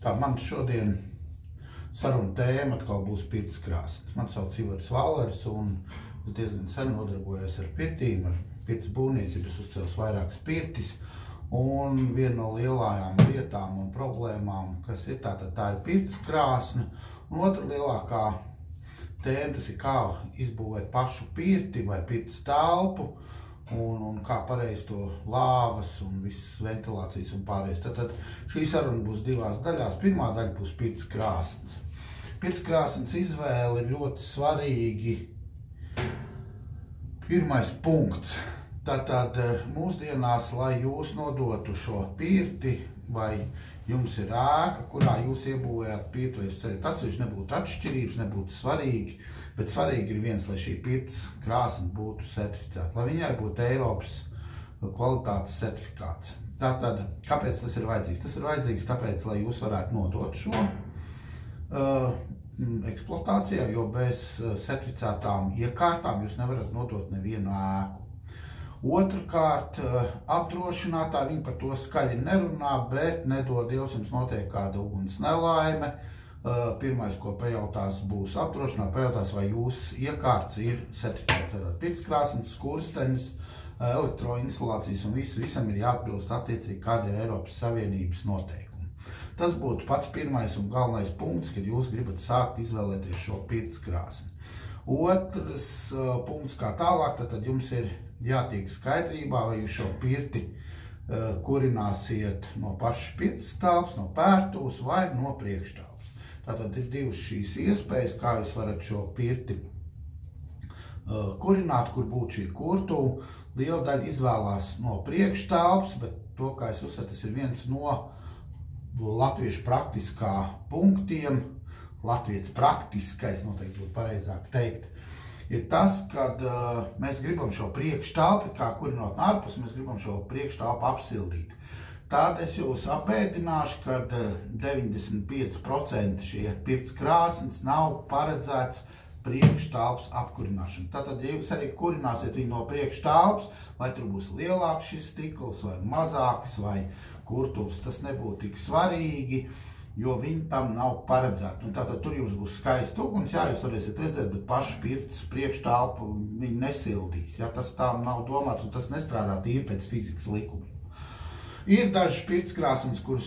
Tā man šodien saruna tēma atkal būs pirts krāsnes. Man sauc Ivars Vallers un es diezgan sen nodarbojos ar pirtīm, ar pirts būvniecību, es uzcēlu vairākas pirtis. Un viena no lielajām lietām un problēmām, kas ir tā ir pirts krāsne. Un otra lielākā tēma, tas ir kā izbūvēt pašu pirti vai pirts telpu un kā pareizi to lāvas un visas ventilācijas un pārējais. Tad šī saruna būs divās daļās. Pirmā daļa būs pirts krāsnes. Pirts krāsnes izvēle ir ļoti svarīgi. Pirmais punkts. Tātad mūsdienās, lai jūs nodotu šo pirti, vai jums ir ēka, kurā jūs iebūvējat pirti, vai jūs ceļat atsevišķi, nebūtu atšķirības, nebūtu svarīgi, bet svarīgi ir viens, lai šī pirts krāsne būtu certificēta, lai viņai būtu Eiropas kvalitātes certifikāts. Tātad, kāpēc tas ir vajadzīgs? Tas ir vajadzīgs tāpēc, lai jūs varētu nodot šo eksploatācijā, jo bez certificētām iekārtām jūs nevarat nodot nevienu ēku. Otrkārt, apdrošinātāji, viņi par to skaļi nerunā, bet nedod Dievs, jums notiek kāda uguns nelaime. Pirmais, ko pajautās, būs apdrošinātāji, pajautās, vai jūsu iekārts ir certificēts. Tātad pirts krāsnes, skurstenis, elektroinstalācijas un visam ir jāatbilst attiecīgi, kāda ir Eiropas Savienības noteikumi. Tas būtu pats pirmais un galvenais punkts, kad jūs gribat sākt izvēlēties šo pirts krāsni. Otrs punkts, kā tālāk, tad jums ir jātiek skaidrībā, vai jūs šo pirti kurināsiet no pašas pirts telpas, no pērtuves vai no priekštelpas. Tātad ir divas šīs iespējas, kā jūs varat šo pirti kurināt, kur būtu šī kurtuve. Liela daļa izvēlās no priekštelpas, bet to, kā es uzsveru, tas ir viens no latviešu praktiskā punktiem. Latviešu praktiskais, noteikti būtu pareizāk teikt, ir tas, kad mēs gribam šo priekštelpu, kā kurinot no ārpus, mēs gribam šo priekštelpu apsildīt. Tad es jūs apēdināšu, ka 95% šie pirts krāsnes nav paredzēts priekštelpas apkurināšana. Tātad, ja jūs arī kurināsiet viņu no priekštelpas, vai tur būs lielāks šis stikls, vai mazāks, vai kurtuvs, tas nebūtu tik svarīgi, jo viņi tam nav paredzēti. Un tātad tur jums būs skaists uguns, jā, jūs varēsiet redzēt, bet pašu pirts priekštelpu viņi nesildīs. Ja, tas tām nav domāts un tas nestrādā tīri pēc fizikas likumiem. Ir dažas pirts krāsnes, kur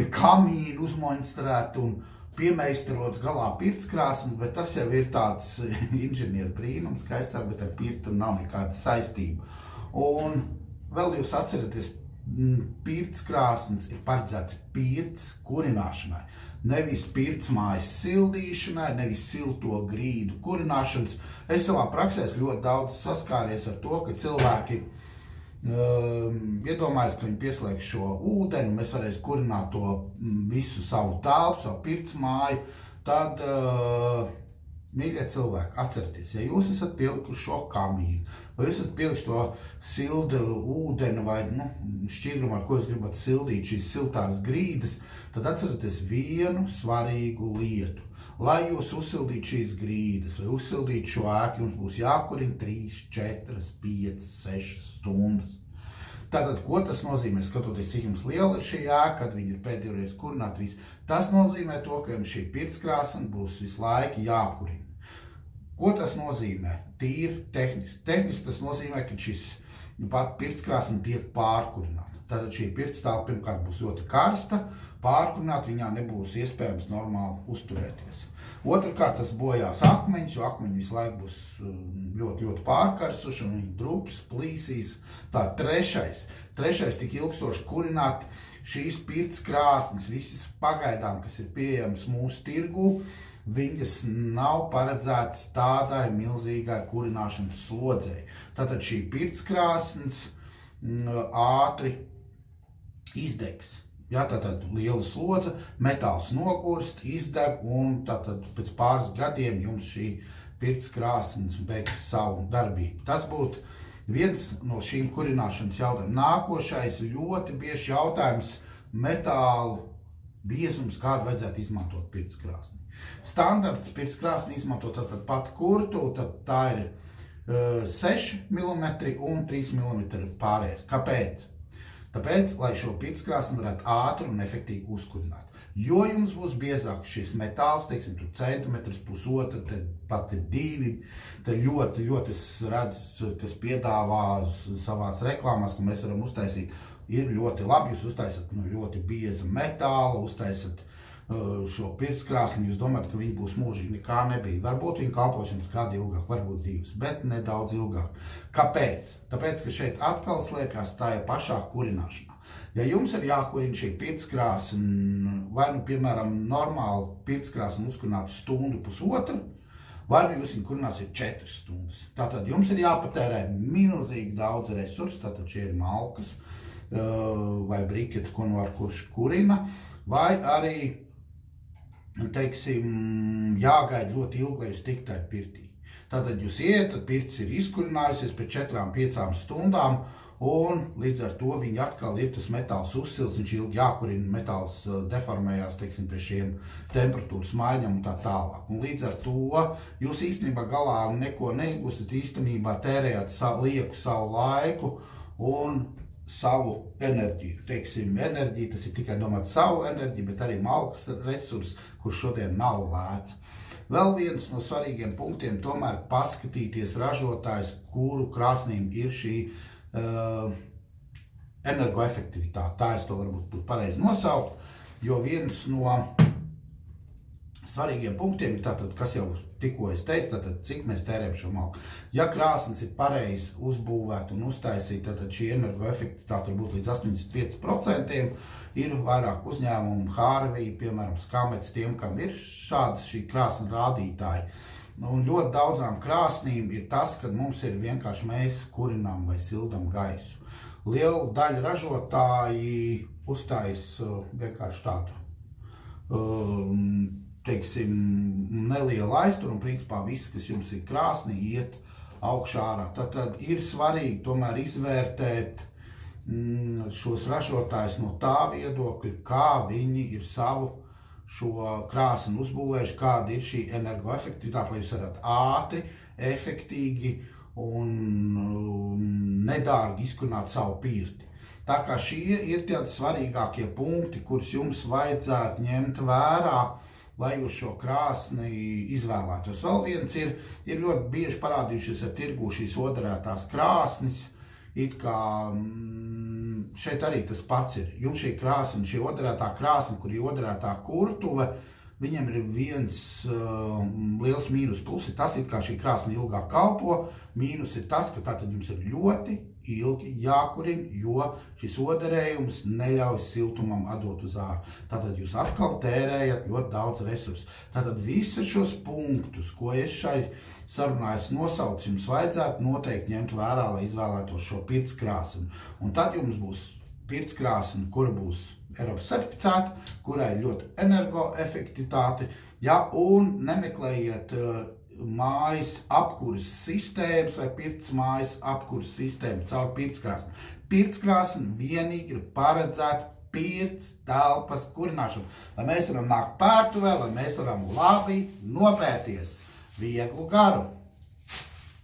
ir kamīni uzmonstrēti un piemeistarots galā pirts krāsnes, bet tas jau ir tāds inženieru brīnums, kā es saku, bet ar pirtu nav nekāda saistība. Un vēl jūs atceraties, pirts krāsnes ir paredzēts pirts kurināšanai, nevis pirts mājas sildīšanai, nevis silto grīdu kurināšanas. Es savā praksē ļoti daudz saskāries ar to, ka cilvēki iedomājas, ka viņi pieslēgs šo ūdeni, un mēs varēsim kurināt to visu savu telpu, savu pirts māju. Tad, mīļie cilvēki, atcerieties, ja jūs esat pielikuši šo kamīnu, vai jūs esat pielikuši to sildu ūdeni vai šķidrumu, ar ko jūs gribat sildīt šīs siltās grīdas, tad atcerieties vienu svarīgu lietu. Lai jūs uzsildītu šīs grīdas vai uzsildītu šo ēku, jums būs jākurina 3, 4, 5, 6 stundas. Tātad, ko tas nozīmē? Skatoties, cik jums liela ir šī ēka, kad viņi ir pēdējoreiz kurināti visu. Tas nozīmē to, ka jums šī pirts krāsne būs visu laiku jākurina. Ko tas nozīmē? Tīri tehniski. Tehniski tas nozīmē, ka šis pat pirts krāsne tiek pārkurināta. Tātad šī pirts telpa pirmkārt būs ļoti karsta, pārkurināt viņā nebūs iespējams normāli uzturēties. Otrkārt, tas bojās akmeņus, jo akmeņi visu laiku būs ļoti pārkarsuši un viņi drups, plīsīs. Tā trešais tik ilgstoši kurināt šīs pirts krāsnes, visas pagaidām, kas ir pieejamas mūsu tirgū, viņas nav paredzētas tādai milzīgai kurināšanas slodzei. Tātad šī pirts krāsnes ātri izdegs. Ja, tātad liela slodze, metāls nogurst, izdeg un tātad pēc pāris gadiem jums šī pirts krāsnes beigs savu darbību. Tas būtu viens no šīm kurināšanas jautājumiem. Nākošais ļoti bieži jautājums metālu biezums, kādu vajadzētu izmantot pirts krāsni. Standarts pirts krāsni izmanto tātad pat kurtu, tad tā ir 6 mm un 3 mm pārējais. Kāpēc? Tāpēc, lai šo pirts krāsni varētu ātri un efektīvi uzkurināt. Jo jums būs biezāks šis metāls, teiksim, tur centimetrs, pusotru, tad pat ir 2, tad ļoti, ļoti es redzu, kas piedāvā savās reklāmās, ka mēs varam uztaisīt, ir ļoti labi, jūs uztaisat ļoti bieza metāla, uztaisat šo pirtskrāsni, jūs domājat, ka viņi būs mūžīgi, nekā nebija. Varbūt viņi kalpos jums kādu ilgāk, varbūt 2, bet nedaudz ilgāk. Kāpēc? Tāpēc, ka šeit atkal slēpjas tā pašā kurināšanā. Ja jums ir jākurina šī pirtskrāsni, vai piemēram, normāli pirtskrāsni uzkurināt stundu, pusotru, vai jūs viņu kurināsiet 4 stundas. Tātad jums ir jāpatērē milzīgi daudz resursu, tātad šie ir malkas vai brikets, kurš kurina, vai arī teiksim, jāgaida ļoti ilgi, lai jūs tiktu tajā pirtī. Tātad jūs iet, tad pirts ir izkurinājusies pēc 4–5 stundām, un līdz ar to viņi atkal ir tas metāls uzsils, viņš ilgi jākurina, metāls deformējās, teiksim, pie šiem temperatūras maiņam un tā tālāk. Un līdz ar to jūs īstenībā galā neko neigustat, īstenībā tērējat lieku savu laiku un savu enerģiju. Teiksim, enerģija, tas ir tikai domāt savu enerģiju, bet arī malkas resurs, kurš šodien nav lēts. Vēl viens no svarīgiem punktiem tomēr paskatīties ražotājs, kuru krāsnīm ir šī energoefektivitāte. Tā es to varbūt būtu pareizi nosaukt, jo viens no svarīgiem punktiem ir tātad, kas jau tikko es teicu, tātad cik mēs tērējam šo malku. Ja krāsnes ir pareizi uzbūvēta un uztaisīta, tad šī energoefektivitāte var būt līdz 85%. Ir vairāk uzņēmumu, Harvey, piemēram, Skamets, tiem, kam ir šādas šī krāsna rādītāji. Un ļoti daudzām krāsnīm ir tas, kad mums ir vienkārši mēs kurinām vai sildam gaisu. Liela daļa ražotāji uztais vienkārši tādu teiksim, neliela aiztur, un principā viss, kas jums ir krāsnī, iet augšā ārā. Tad ir svarīgi tomēr izvērtēt šos ražotājus no tā viedokļa, kā viņi ir savu šo krāsni uzbūvējuši, kāda ir šī energoefektivitāte, lai jūs varat ātri, efektīgi un nedārgi izkurināt savu pirti. Tā kā šie ir tādi svarīgākie punkti, kurus jums vajadzētu ņemt vērā, lai jūs šo krāsni izvēlētos. Vēl viens ir ļoti bieži parādījušies ar tirgū šīs odarētās krāsnis, it kā šeit arī tas pats ir. Jums šī krāsni, šī odarētā krāsni, kur ir odarētā kurtuve, viņiem ir viens liels mīnus. Plus ir tas, kā šī krāsni ilgāk kalpo, mīnus ir tas, ka tātad jums ir ļoti ilgi jākurina, jo šis odarējums neļauj siltumam atdot uz ārā. Tātad jūs atkal tērējat ļoti daudz resursu. Tātad visus šos punktus, ko es šai sarunā nosaucu, jums vajadzētu noteikti ņemt vērā, lai izvēlētos šo pirtskrāsni. Un tad jums būs pirtskrāsni, kura būs Eiropas certificēta, kurai ir ļoti energoefektivitāte, ja, un nemeklējiet mājas apkuras sistēmas vai pirts mājas apkuras sistēmu caur pirtskrāsni. Pirtskrāsni vienīgi ir paredzēta pirts telpas kurināšana, lai mēs varam nākt pērtuvē, lai mēs varam labi nopērties vieglu garu.